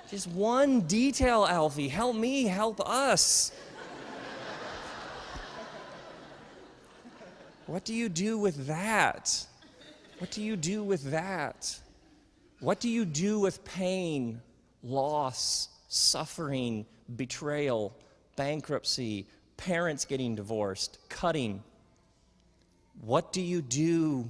Just one detail, Alfie. Help me, help us. What do you do with that? What do you do with that? What do you do with pain, loss, suffering, betrayal, bankruptcy, parents getting divorced, cutting? What do you do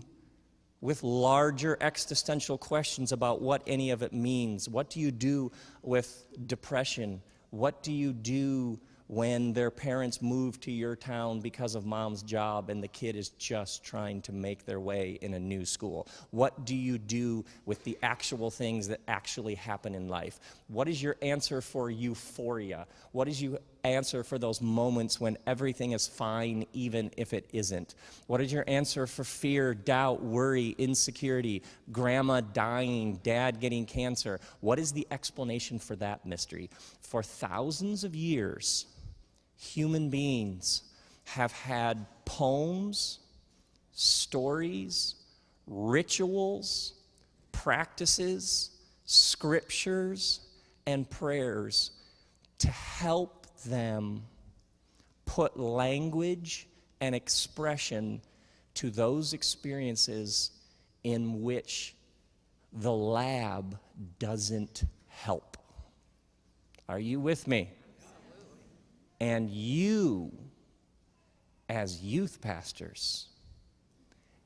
with larger existential questions about what any of it means? What do you do with depression? What do you do when their parents move to your town because of mom's job and the kid is just trying to make their way in a new school? What do you do with the actual things that actually happen in life? What is your answer for euphoria? What is your answer for those moments when everything is fine even if it isn't? What is your answer for fear, doubt, worry, insecurity, grandma dying, dad getting cancer? What is the explanation for that mystery? For thousands of years, human beings have had poems, stories, rituals, practices, scriptures, and prayers to help them put language and expression to those experiences in which the lab doesn't help. Are you with me? And you, as youth pastors,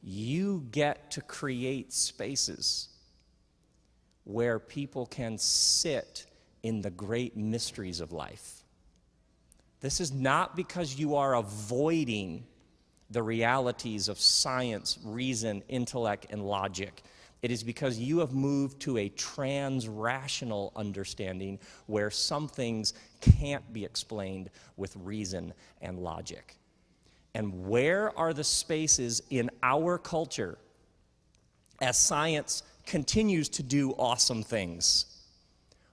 you get to create spaces where people can sit in the great mysteries of life. This is not because you are avoiding the realities of science, reason, intellect, and logic. It is because you have moved to a trans-rational understanding where some things can't be explained with reason and logic. And where are the spaces in our culture as science continues to do awesome things?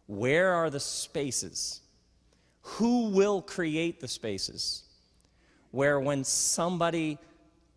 Where are the spaces? Who will create the spaces where when somebody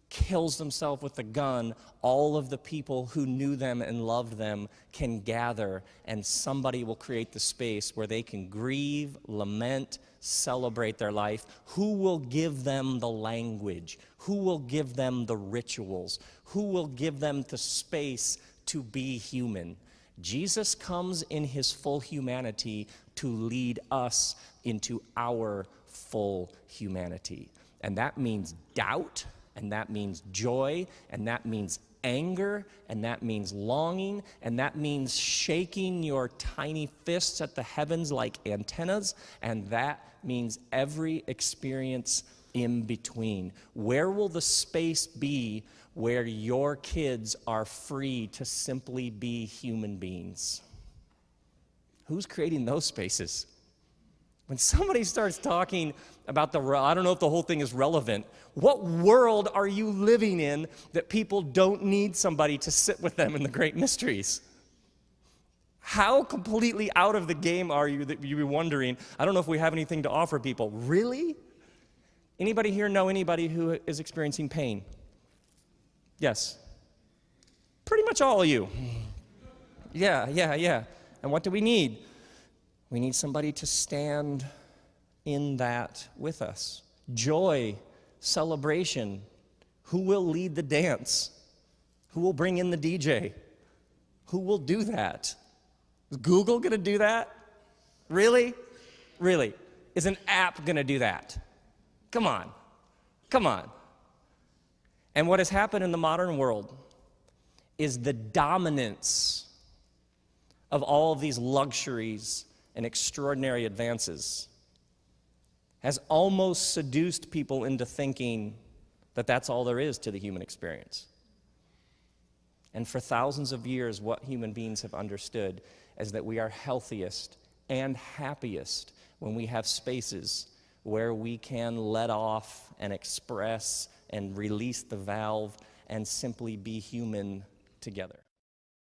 kills themselves with a gun, all of the people who knew them and loved them can gather, and somebody will create the space where they can grieve, lament, celebrate their life? Who will give them the language? Who will give them the rituals? Who will give them the space to be human? Jesus comes in his full humanity to lead us into our full humanity. And that means doubt, and that means joy, and that means anger, and that means longing, and that means shaking your tiny fists at the heavens like antennas, and that means every experience in between. Where will the space be where your kids are free to simply be human beings? Who's creating those spaces? When somebody starts talking about I don't know if the whole thing is relevant, what world are you living in that people don't need somebody to sit with them in the great mysteries? How completely out of the game are you that you're wondering, I don't know if we have anything to offer people? Really? Anybody here know anybody who is experiencing pain? Yes. Pretty much all of you. Yeah. And what do we need? We need somebody to stand in that with us. Joy, celebration. Who will lead the dance? Who will bring in the DJ? Who will do that? Is Google going to do that? Really? Really? Is an app going to do that? Come on. And what has happened in the modern world is the dominance of all of these luxuries and extraordinary advances has almost seduced people into thinking that that's all there is to the human experience. And for thousands of years, what human beings have understood is that we are healthiest and happiest when we have spaces where we can let off and express and release the valve and simply be human together.